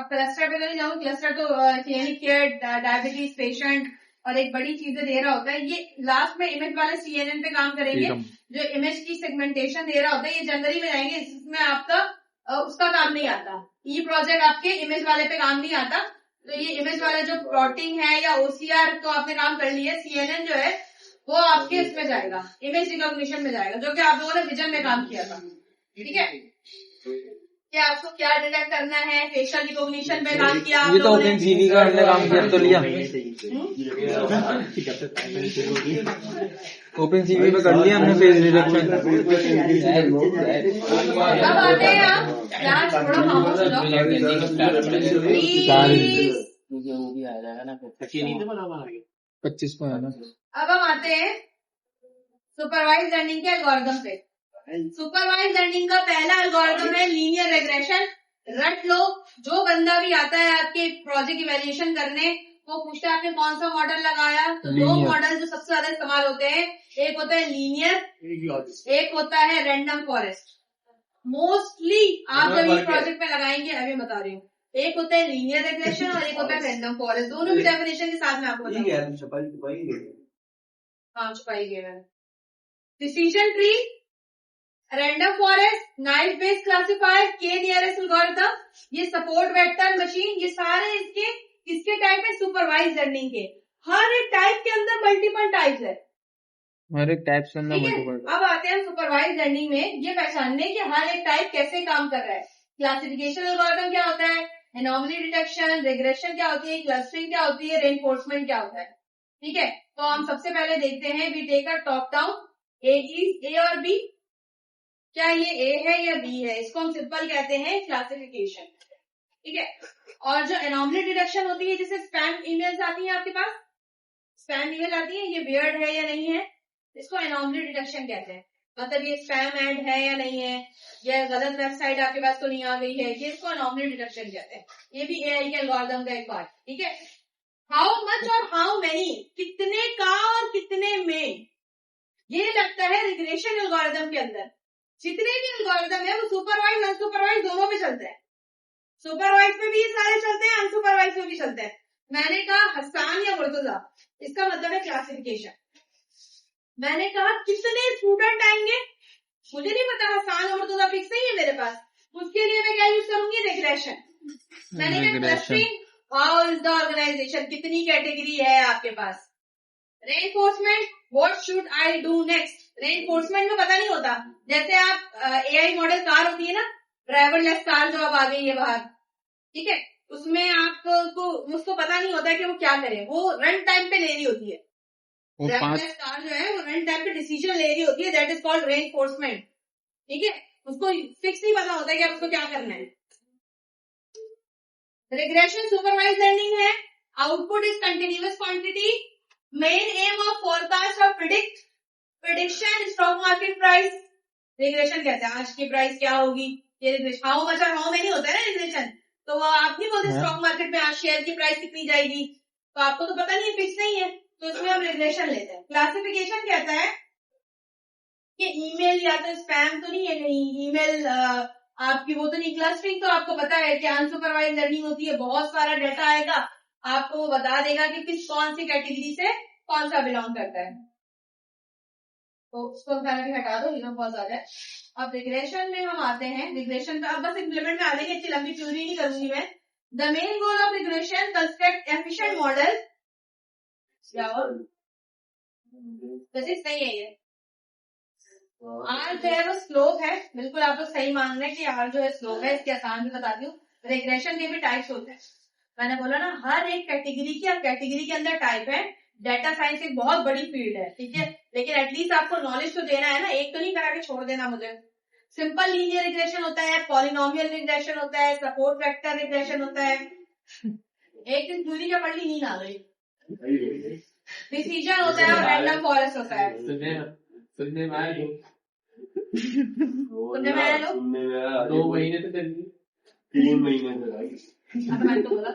अब क्लस्टर पे तो नहीं जाऊँ, क्लस्टर तो क्लिनिक केयर, डायबिटीज पेशेंट और एक बड़ी चीजें दे रहा होता है। ये लास्ट में इमेज वाले CNN पे काम करेंगे, जो इमेज की सेगमेंटेशन दे रहा होता है, ये जनवरी में जाएंगे। इसमें आपका उसका काम नहीं आता, ये प्रोजेक्ट आपके इमेज वाले पे काम नहीं आता। तो ये इमेज वाला जो प्लॉटिंग है या OCR तो आपने काम कर लिया, CNN जो है वो आपके इसमें जाएगा, इमेज रिकॉग्निशन में जाएगा, जो कि आप लोगों ने विजन में काम किया था। ठीक है, क्या आपको क्या डिटेक्ट करना है, फेशियल रिकॉग्निशन पे काम किया आप ये तो लोगों ने। ओपन सीवी का हमने काम किया तो लिया, ओपन सीवी पे कर लिया हमने फेस डिटेक्शन। अब आते हैं आप क्लास, थोड़ा खामोश हो जाओ प्लीज। 25 को है ना। अब हम आते हैं सुपरवाइज लर्निंग के एल्गोरिथम पे। सुपरवाइज लर्निंग का पहला एल्गोरिथम है लीनियर रिग्रेशन। रट लो, जो बंदा भी आता है आपके प्रोजेक्ट इवैल्यूएशन करने, वो पूछता है आपने कौन सा मॉडल लगाया। तो दो मॉडल जो सबसे ज्यादा इस्तेमाल होते हैं, एक होता है लीनियर, एक होता है रैंडम फॉरेस्ट। मोस्टली आप जब ये प्रोजेक्ट में लगाएंगे, अभी बता रही हूँ, एक होता है लीनियर रिग्रेशन और एक होता है रैंडम फॉरेस्ट। दोनों की डेफिनेशन के साथ में आपको बताऊंगी। हाँ, छुपाई गई मैंने। Decision tree, random forest, nice Bayes classifier, के नियरेस्ट एल्गोरिथम, ये सपोर्ट वेक्टर मशीन, ये सारे इसके टाइप है सुपरवाइज लर्निंग के। हर एक टाइप के अंदर मल्टीपल टाइप्स है, हर एक टाइप से अंदर ठीक है। मल्टीपल। अब आते हैं सुपरवाइज लर्निंग में ये पहचानने कि हर एक टाइप कैसे काम कर रहा है। क्लासिफिकेशन एल्गोरिथम क्या होता है, एनोमली डिटेक्शन, रिग्रेशन क्या होती है, क्लस्टरिंग क्या होती है, रेनफोर्समेंट क्या होता है। ठीक है, तो हम सबसे पहले देखते हैं, we take a top down, A और बी। क्या ये ए है या बी है, इसको हम सिंपल कहते हैं क्लासिफिकेशन। ठीक है, और जो एनोमली डिटेक्शन होती है, जैसे स्पैम ईमेल्स आती हैं आपके पास, स्पैम ईमेल आती है, ये वियर्ड है या नहीं है, इसको एनोमली डिटेक्शन कहते हैं। मतलब ये स्पैम ऐड है या नहीं है, या गलत वेबसाइट आपके पास तो नहीं आ गई है, ये इसको एनोमली डिटेक्शन कहते हैं। ये भी एआई के एल्गोरिथम का एक पार्ट। ठीक है, हाउ मच और हाउ मेनी, कितने का और कितने में, ये लगता है रिग्रेशन एल्गोरिथम के अंदर। जितने भी एल्गोरिथम है वो सुपरवाइज अनसुपरवाइज दोनों पे चलते हैं। सुपरवाइज पे भी ये सारे चलते हैं, अनसुपरवाइज पे भी चलते हैं। मैंने कहा हसान या मुर्तजा, इसका मतलब है क्लासिफिकेशन। मैंने कहा कितने स्टूडेंट आएंगे, मुझे नहीं पता, हसान और मुर्तजा फिक्स नहीं है मेरे पास, उसके लिए मैं क्या यूज करूंगी, रिग्रेशन। मैंने कहा clustering, how is the organization, कितनी कैटेगरी है आपके पास। Reinforcement, what should I do next. Reinforcement में पता नहीं होता, जैसे आप एआई मॉडल कार होती है ना, ड्राइवरलेस कार जो अब आ गई है बाहर, ठीक है, उसमें आपको उसको पता नहीं होता है कि वो क्या करे, वो रन टाइम पे ले रही होती है। ड्राइवरलेस कार जो है वो रन टाइम पे डिसीजन ले रही होती है, दैट इज कॉल्ड रेनफोर्समेंट। ठीक है, उसको फिक्स नहीं पता होता है कि आप उसको क्या करना है। रिग्रेशन सुपरवाइज लर्निंग है, output is continuous quantity, main aim of forecast और prediction stock market price. Regression कहते हैं आज की प्राइस क्या होगी, ये रिग्रेशन। हाउ मच और हाउ मेनी होता है ना रिग्रेशन, तो वो आप नहीं बोलते स्टॉक मार्केट में आज शेयर की प्राइस कितनी जाएगी, तो आपको तो पता नहीं है, फिक्स नहीं है, तो इसमें हम रिग्रेशन लेते हैं। क्लासिफिकेशन कहता है कि ईमेल या तो स्पैम तो नहीं है, नहीं ईमेल आपकी वो तो नहीं। क्लस्टरिंग तो आपको पता है कि अनसुपरवाइज लर्निंग होती है, बहुत सारा डाटा आएगा, आपको वो बता देगा कि किस कौन सी कैटेगरी से कौन सा बिलोंग करता है। तो उसको भी हटा दो, इधर बहुत ज्यादा है। अब रिग्रेशन में हम आते हैं, रिग्रेशन पे अब बस इम्प्लीमेंट में आ जाएंगे, इतनी लंबी थ्योरी नहीं करूंगी मैं। The main goal of regression, construct efficient model. Physics नहीं है ये, आर जो है वो स्लोप है, बिल्कुल आप लोग सही मान रहे हैं कि आर जो है स्लोप है। इसके आसान भी बताती हूँ, रिग्रेशन के भी टाइप्स होते हैं। मैंने बोला ना हर एक कैटेगरी की, कैटेगरी के अंदर टाइप है। डाटा साइंस एक बहुत बड़ी फील्ड है, ठीक है, लेकिन एटलीस्ट आपको नॉलेज तो देना है ना, एक तो नहीं करा के छोड़ देना मुझे। सिंपल लीनियर रिग्रेशन होता है, पॉलिनोमियल रिग्रेशन होता है, सपोर्ट वेक्टर रिग्रेशन होता है। एक दिन दूरी क्या पढ़ ली, नींद आ गई। डिसीजन होता है और रैंडम फॉरेस्ट होता है। सुनने में आया लोग 2 महीने तो चल 3 महीने मैंने तो बोला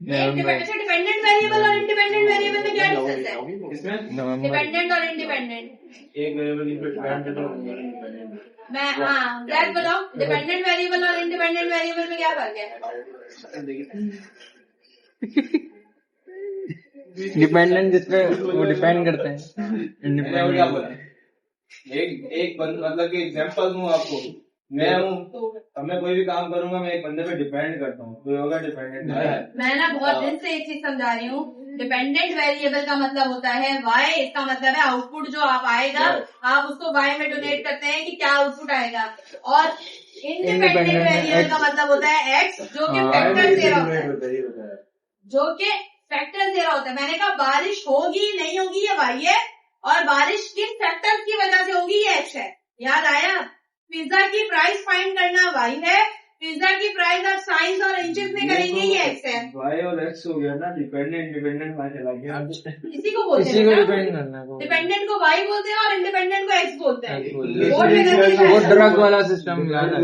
अच्छा, डिपेंडेंट वेरिएबल और इंडिपेंडेंट वेरिएबल में क्या डिफरेंस है? इसमें नवंबर डिपेंडेंट और इंडिपेंडेंट एक वेरिएबल पे डिपेंड है तो मैं हाँ दैट बताओ, डिपेंडेंट वेरिएबल और इंडिपेंडेंट वेरिएबल में क्या फर्क है? डिपेंडेंट जिसपे वो डिपेंड करते हैं, मैंने क्या इंडिपेंडेंट बोला? एक मतलब कि एग्जांपल दूं आपको, मैं हूँ, अब मैं कोई भी काम करूंगा मैं एक बंदे पे डिपेंड करता हूँ, तो होगा डिपेंडेंट है। मैं ना बहुत दिन से एक चीज समझा रही हूँ, डिपेंडेंट वेरिएबल का मतलब होता है वाई, इसका मतलब है आउटपुट जो आप आएगा आप उसको वाई में डोनेट करते हैं कि क्या आउटपुट आएगा, और इंडिपेंडेंट वेरिएबल का मतलब होता है एक्स जो कि फैक्टर जीरो होता है, जो कि फैक्टर जीरो होता है। मैंने कहा बारिश होगी नहीं होगी ये वाई है, और बारिश किस फैक्टर की वजह से होगी ये एक्स है। याद आया? पिज्जा की प्राइस फाइंड करना वाई है, पिज्जा की प्राइस आप साइज और इंचेस में करेंगे ये एक्स है। वाई और एक्स हो गया ना, डिपेंडेंट इंडिपेंडेंट वहाँ चला गया। इसी को बोलते इसी हैं को ना? डिपेंड करना है। डिपेंडेंट को वाई बोलते हैं और इंडिपेंडेंट को एक्स बोलते हैं। वो बोर्ड में करके वो दिखाया। ड्रग वाला सिस्टम याद है।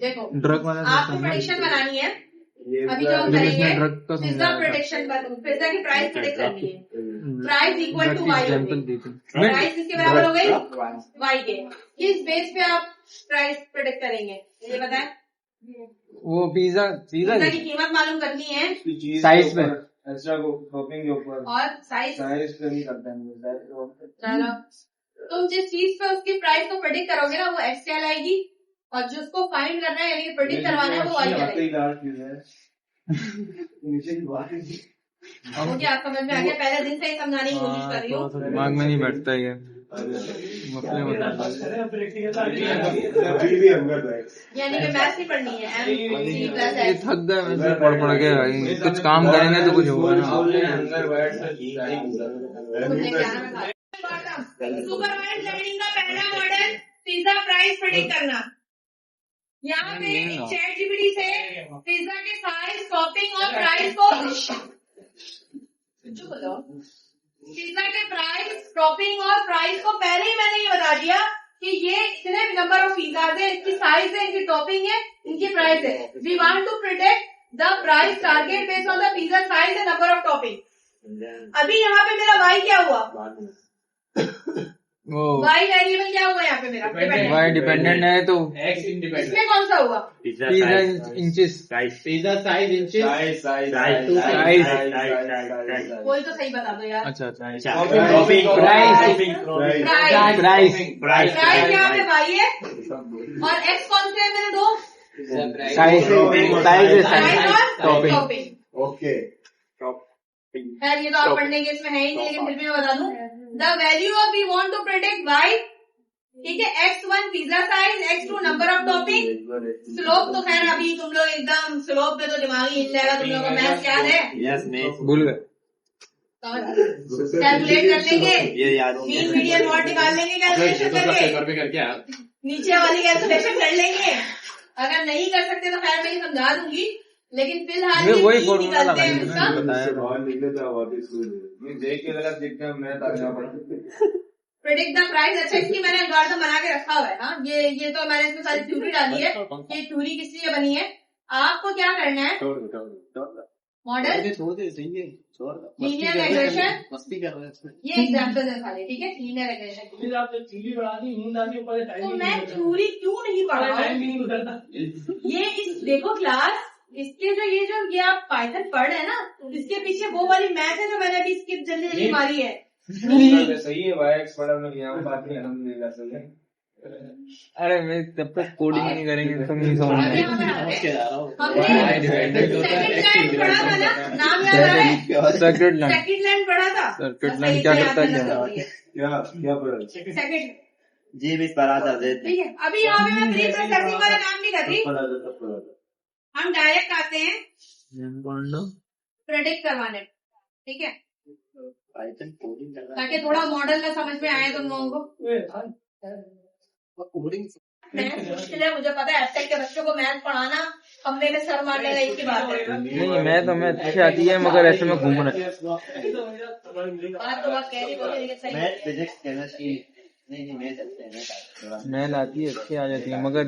देखो ड्रग वाला आपको सिस्टम प्रेडिक्शन बनानी है, अभी जो हम जिसमें करेंगे ड्रग का पिज्जा समझाया था। प्रेडिक्शन, पिज्जा की प्राइस प्रेडिक्ट करनी है, प्राइस इक्वल ड्रग टू की वाई एग्जांपल होगी, दी थी। प्राइस किसके बराबर हो गई? वाई के। किस बेस पे आप प्राइस प्रेडिक्ट करेंगे ये बताएं? वो पिज्जा पिज्जा की कीमत मालूम करनी है साइज पे, एक्स्ट्रा को टॉपिंग के ऊपर, और साइज। साइज पे नहीं करते हैं। चलो, तुम जिस चीज पे उसकी प्राइस को प्रेडिक्ट करोगे ना वो एक्स कहलाएगी, और जिसको फाइंड करना है यानी प्रेडिक्ट करवाना है वो वाई कहलाएगी। नीचे की बात वो क्या आप समझ में आ गया? पहले दिन से ही समझाने की कोशिश कर रही थोड़ा सा हूँ। दिमाग में नहीं बैठता ये मसले होते यानी कि मैथ्स नहीं पढ़नी है, MC प्लस ये एक्स। थक गए वैसे पढ़ पढ़ के भाई। कुछ काम करेंगे तो कुछ होगा ना। सुपरवाइज्ड लर्निंग का पहला मॉडल पिज्जा प्राइस प्रेडिक्ट करना। यहाँ पे चैट जीपीटी से पिज्जा के साइज, टॉपिंग और प्राइस को चुप हो जाओ। पिज्जा के प्राइस, टॉपिंग और प्राइस को पहले ही मैंने ये बता दिया कि ये इतने नंबर ऑफ पिज्जाज है, इसकी साइज है, इनकी टॉपिंग है, इनकी प्राइस है। We want to predict the price target based on the pizza size and number of topping. अभी यहाँ पे मेरा वाई क्या हुआ? वो वाई वेरिएबल क्या हुआ यहाँ पे मेरा? वाई डिपेंडेंट है तो एक्स इंडिपेंडेंट, इसमें कौन सा हुआ? Pizza inches pizza size inches, size कोई तो सही बता दो यार। अच्छा अच्छा प्राइस प्राइस यहाँ पे वाई है, और एक्स कौन से है मेरे दो? साइज साइज और टॉपिंग। टॉपिंग। ओके खैर ये तो आप पढ़ने के इसमें है ही नहीं, लेकिन फिर भी मैं बता दूं the value of we want to predict y, ठीक है। x1 pizza size, x2 number of topping, slope तो खैर अभी तुम लोग एकदम स्लोप पे तो दिमाग ही हिल जाएगा, तुम लोगों को मैथ्स याद है, भूल गए। कैलकुलेट कर लेंगे, ये याद हो मीन मीडियन मॉड निकाल लेंगे कैलकुलेशन करके, नीचे वाली कैलकुलेशन कर लेंगे। अगर नहीं कर सकते तो खैर मैं ही समझा दूंगी, लेकिन फिलहाल ये ये वही तीन फॉर्मूला निकलते हैं लगाया उसका। मैं देख के लगा देखते हैं मैं ताकि प्रेडिक्ट द प्राइस। अच्छा इसकी मैंने एल्गोरिथम बना के रखा हुआ है। हाँ ये तो मैंने इसमें सारी थ्योरी डाली है, ये थ्योरी किस लिए बनी है। आपको क्या करना है, मॉडल लीनियर रिग्रेशन, ये एग्जाम्पल है सारे, ठीक है। लीनियर रिग्रेशन तो मैं थ्योरी क्यों नहीं पढ़ रहा हूँ, ये इस देखो क्लास, इसके जो ये आप पाइथन पढ़ रहे हैं ना, इसके पीछे वो वाली मैथ है जो मैंने अभी स्किप जल्दी जल्दी मारी है। सही है भाई, एक्स पढ़ा मैं यहाँ बात नहीं अलहमदुलिल्लाह सही है। अरे मैं तब तक कोडिंग नहीं करेंगे तो नहीं समझ में सेकंड लैंड पढ़ा था ना, नाम याद आ रहा है? Circuit land. सेकंड लैंड पढ़ा था। सर्किट लैंड क्या करता है? क्या पढ़ा? सेकंड, जी भी पढ़ा था ठीक है। अभी यहाँ पे मैं प्री प्रोसेसिंग वाला काम नहीं कर रही, हम डायरेक्ट आते हैं प्रेडिक्ट करवाने, ठीक है, ताकि थोड़ा मॉडल का समझ में आए तुम लोगों को। मैथ मुश्किल है, मुझे पता है। एफटेक के बच्चों को मैथ पढ़ाना कमरे में सर मारने लायक की बात है। नहीं मैं तो मैं अच्छी आती है मगर ऐसे में घूमना। बात तो बात कह रही बोली, लेकिन सही मैथ फिजिक्स केमिस्ट्री नहीं मैं चलते हैं मैल आती है अच्छी आ जाती है मगर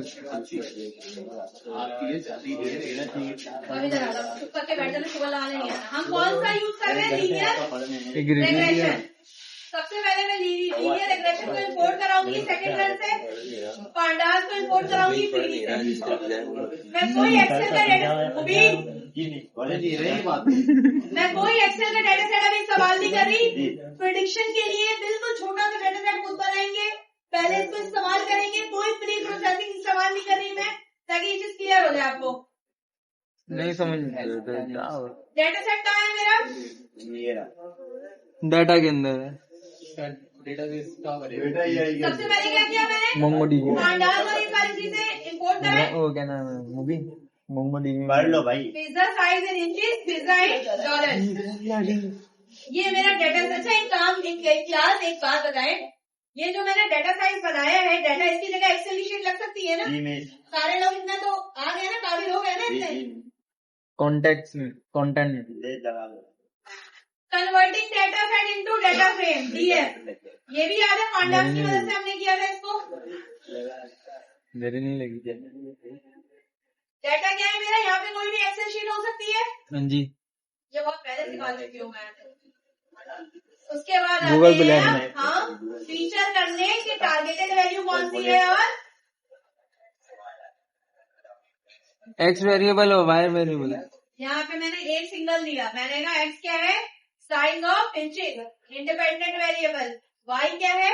अभी जरा चुप करके बैठ जाना, सुबह लगाने नहीं आना। हम कौन सा यूज कर रहे हैं? लीनियर एक रिव्यू दिया रिग्रेशन। सबसे पहले मैं लीनियर रिग्रेशन को इंपोर्ट कराऊंगी सेकंड रन से, पांडास को इंपोर्ट कराऊंगी फ्री से। मैं कोई एक्सेल का डेटा मैं कोई एक्सेल का डेटा सेट अभी इस्तेमाल नहीं कर रही। प्रेडिक्शन के लिए बिल्कुल छोटा सा डेटा सेट खुद बनाएंगे, पहले इसको इस्तेमाल करेंगे। कोई प्री प्रोसेसिंग इस्तेमाल नहीं कर रही मैं, ताकि ये चीज क्लियर हो जाए आपको। नहीं समझ में डेटा सेट कहाँ है मेरा? डाटा के अंदर है सबसे पहले क्या किया मैंने? मोंगोडी पांडास और ये सारी चीजें इंपोर्ट करें। वो क्या नाम है मूवी मोंगोडी पढ़ लो भाई। Pizza size in inches, pizza in dollar. ये मेरा डेटा सेट है। एक काम, एक क्लास, एक बात बताएं, ये जो मैंने डेटा साइज बनाया है, डेटा इसकी जगह एक्सेल की शीट लग सकती है ना? सारे लोग इतना तो आ गए ना, काफी लोग है ना इतने। कॉन्टेक्ट में कंटेंट लगा लो। Converting data set into data frame, DF. ये भी याद है, पांडास की मदद से हमने किया था इसको। मेरे नहीं लगी डेटा क्या है मेरा? यहाँ पे कोई भी एक्सेल शीट हो सकती है। हाँ जी ये बहुत पहले सिखा चुकी हूँ मैं। उसके बाद गूगल आते ब्लैक हैं में हम फीचर करने की टारगेटेड वैल्यू कौन सी है, और एक्स वेरिएबल और वाई वेरिएबल यहाँ पे मैंने एक सिंगल लिया। मैंने कहा एक्स क्या है? Size of inches, independent variable. Y क्या है?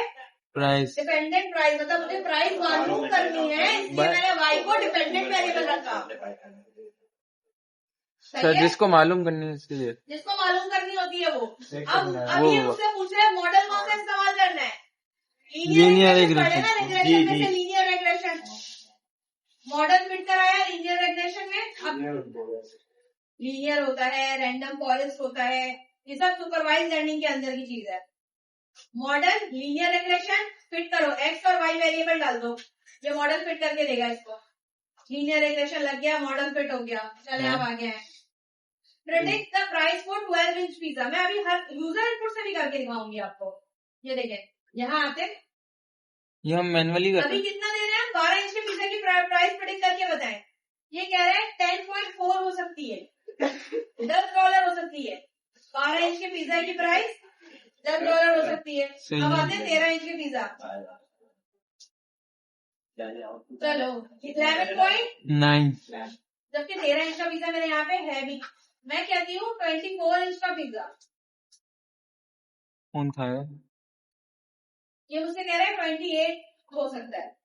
Price dependent price. मतलब मुझे प्राइस मालूम करनी है, इसलिए मैंने वाई को डिपेंडेंट वेरिएबल रखा। सर सही है? जिसको मालूम करनी है इसके लिए जिसको मालूम करनी होती है वो। अब वो- ये मुझसे पूछ रहे हैं मॉडल कौन सा इस्तेमाल करना है? Linear regression. Linear regression model fit कराया लीनियर रिग्रेशन में। अब लीनियर होता है, रैंडम फॉरेस्ट होता है, ये सब सुपरवाइज लर्निंग के अंदर की चीज है। मॉडल लीनियर रिग्रेशन फिट करो, एक्स और वाई वेरिएबल डाल दो, ये मॉडल फिट करके देगा इसको। लीनियर रिग्रेशन लग गया, मॉडल फिट हो गया। चले अब आगे हैं। Predict the price for 12 inch pizza. मैं अभी हर यूजर इनपुट से भी करके दिखाऊंगी आपको। ये देखें, यहाँ आते ये हम मैनुअली करते अभी कितना दे रहे हैं? 12 इंच के पिज्जा की प्राइस प्रेडिक्ट करके बताएं। ये कह रहे हैं 10.4 हो सकती है, $10 हो सकती है। 12 इंच के पिज्जा की प्राइस $10 हो सकती है। अब आते हैं 13 इंच के पिज्जा। चलो 11.9, जबकि 13 इंच का पिज्जा मेरे यहाँ पे है भी। मैं कहती हूँ 24 इंच का पिज्जा। कौन खाएगा ये मुझसे कह रहे हैं 28 हो सकता है।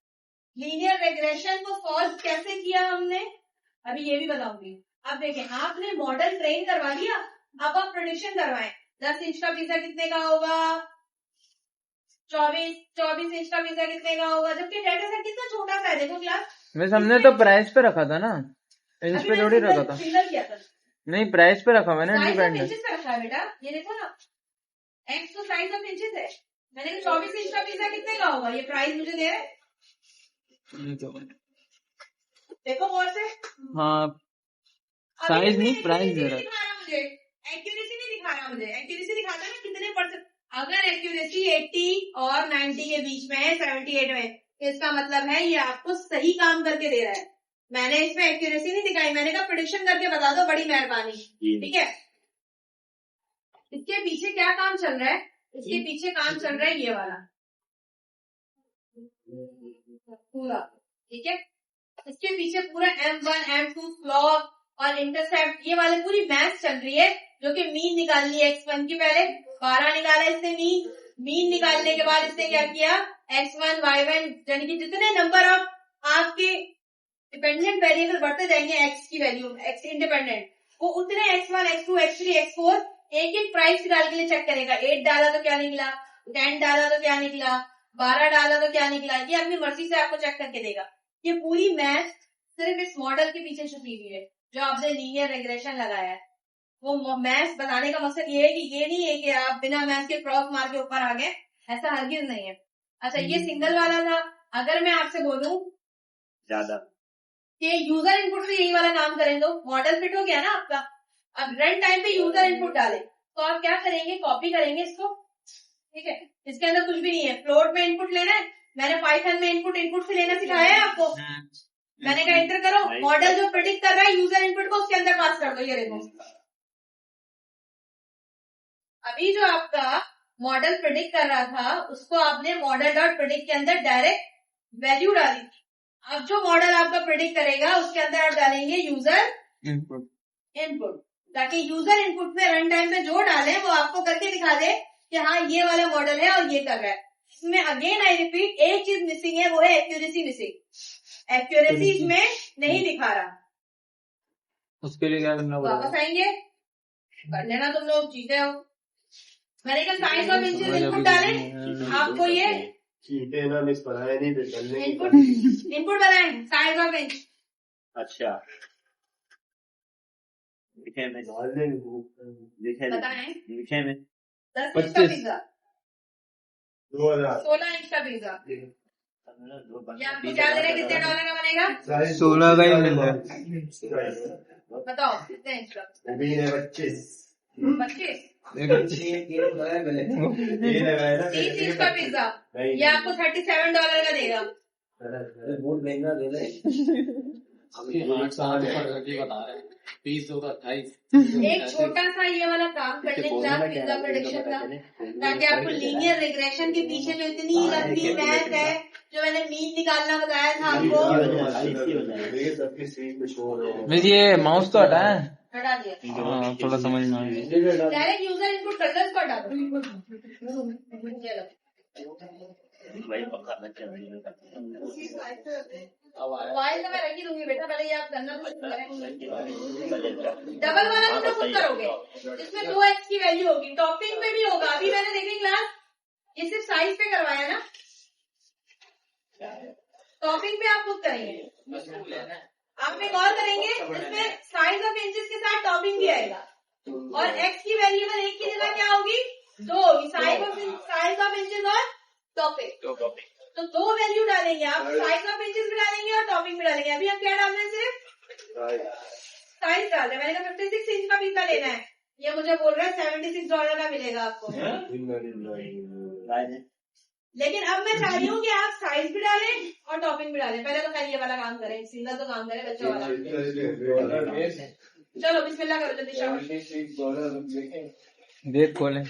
लीनियर रिग्रेशन को सॉल्व कैसे किया हमने, अभी ये भी बताऊंगी। अब देखें, आपने मॉडल ट्रेन करवा लिया, अब आप प्रेडिक्शन करवाएं। 10 इंच का पिज्जा कितने का होगा, 24 इंच का पिज्जा कितने का होगा, जबकि डेटा सेट कितना छोटा सा है। देखो क्लास, वैसे हमने तो प्राइस पे रखा था ना, इंच पे थोड़ी रखा था। सिंगल किया था, नहीं प्राइस पे रखा मैंने साइज ऑफ डिपेंडेंट। इंचेस पे रखा है बेटा। ये देखो ना, एक्स तो साइज ऑफ इंचेस है। मैंने कहा 24 इंच का पिज्जा कितने का होगा, ये प्राइस मुझे दे रहे। देखो और से, हाँ साइज नहीं प्राइस दे रहा है। मुझे एक्यूरेसी नहीं दिखा रहा। मुझे एक्यूरेसी दिखाता है ना कितने %। अगर एक्यूरेसी 80 और 90 के बीच में है, 78 में, इसका मतलब है ये आपको सही काम करके दे रहा है। मैंने इसमें एक्यूरेसी नहीं दिखाई, मैंने कहा प्रेडिक्शन करके बता दो, बड़ी मेहरबानी। ठीक है, इसके पीछे क्या काम चल रहा है? इसके पीछे काम चल रहा है ये वाला पूरा। ठीक है, इसके पीछे पूरा M1 M2 स्लॉप और इंटरसेप्ट, ये वाली पूरी मैथ चल रही है, जो कि मीन निकालनी है X1 की। पहले 12 निकाला इसने मीन निकालने के बाद इसने क्या किया, X1 Y1 यानी कि जितने नंबर ऑफ आपके डिपेंडेंट वेरिएबल बढ़ते जाएंगे, एक्स की वैल्यू, एक्स इंडिपेंडेंट, वो उतने X1 X2 X3 X4 एक एक प्राइस डाल के लिए चेक करेगा। 8 डाला तो क्या निकला, 10 डाला तो क्या निकला, 12 डाला तो क्या निकला, ये अपनी मर्जी से आपको चेक करके देगा। ये पूरी मैथ सिर्फ इस मॉडल के पीछे छुपी हुई है जो आपने लीनियर रिग्रेशन लगाया है। वो मैथ बताने का मकसद ये है कि ये नहीं है कि आप बिना मैथ के क्रॉस मार के ऊपर आ गए, ऐसा हरगिज नहीं है। अच्छा, ये सिंगल वाला था। अगर मैं आपसे बोलूं ज्यादा कि यूजर इनपुट से यही वाला काम करें तो मॉडल फिट हो गया ना आपका। अब रन टाइम पे यूजर इनपुट डाले तो आप क्या करेंगे, कॉपी करेंगे इसको, ठीक है, इसके अंदर कुछ भी नहीं है। फ्लोट में इनपुट लेना है, मैंने पाइथन में इनपुट से लेना सिखाया है आपको। मैंने कहा एंटर करो, मॉडल जो प्रिडिक्ट कर रहा है यूजर इनपुट को उसके अंदर पास कर दो। ये देखो अभी जो आपका मॉडल प्रिडिक्ट कर रहा था उसको आपने मॉडल डॉट प्रिडिक्ट के अंदर डायरेक्ट वैल्यू डाली। अब जो मॉडल आपका प्रिडिक्ट करेगा उसके अंदर आप डालेंगे यूजर इनपुट, ताकि यूजर इनपुट में रन टाइम में जो डाले वो आपको करके दिखा दे कि हाँ ये वाला मॉडल है और ये कर रहा है। इसमें अगेन आई रिपीट एक चीज मिसिंग है, वो है एक्यूरेसी मिसिंग। एक्यूरेसी इसमें नहीं दिखा रहा। उसके लिए क्या करना पड़ेगा? वापस आएंगे, कर लेना तुम लोग, जीते हो। मैंने कहा साइज ऑफ इंचेस इनपुट डाले, आपको ये इनपुट बनाए साइज ऑफ इंच। अच्छा लिखे में बताएं, लिखे में 10 इंच का पिज्जा, 16 इंच का पिज्जा, ये आपको क्या दे रहे हैं? कितने डॉलर का बनेगा? 16 का ही मिल रहा है। बताओ कितने इंच का? 25। 30 इंच का पिज्जा, ये आपको $37 का देगा। बहुत महंगा दे रहे हैं। फीस होगा 28। एक छोटा सा ये वाला काम करने का पिज्जा प्रेडिक्शन का, ताकि आपको लीनियर रिग्रेशन के पीछे जो इतनी लंबी मैथ है, जो मैंने मीन निकालना बताया था आपको, वैसे ये माउस तो हटा है, हटा दिया। हाँ थोड़ा समझ में आ गया। डायरेक्ट यूजर इनपुट कर दो, इसको हटा दो। भाई पक्का बच्चा मोबाइल तो मैं रख ही दूंगी बेटा, पहले ये आप करना तो करें। डबल वाला तुम लोग खुद करोगे, इसमें 2x की वैल्यू होगी, टॉपिंग पे भी होगा। अभी मैंने देखी क्लास, ये सिर्फ साइज पे करवाया ना, टॉपिंग पे आप खुद करेंगे। आप एक और करेंगे जिसमें साइज ऑफ इंचेस के साथ टॉपिंग भी आएगा, और x की वैल्यू में एक की जगह क्या होगी? 2 होगी, साइज ऑफ इंचेस और टॉपिंग। तो 2 वैल्यू डालेंगे आप, साइज ऑफ इंचेस भी डालेंगे और टॉपिंग भी डालेंगे। अभी हम क्या डाल रहे हैं? सिर्फ साइज डाल रहे हैं। मैंने कहा 56 इंच का पिज्जा लेना है, ये मुझे बोल रहा है $76 का मिलेगा आपको। लेकिन अब मैं चाह रही हूँ कि आप साइज भी डालें और टॉपिंग भी डालें। पहले तो खैर ये वाला काम करें, सीधा तो काम करें बच्चों वाला। चलो बिस्मिल्लाह करो जल्दी शाबाश। देख खोलें।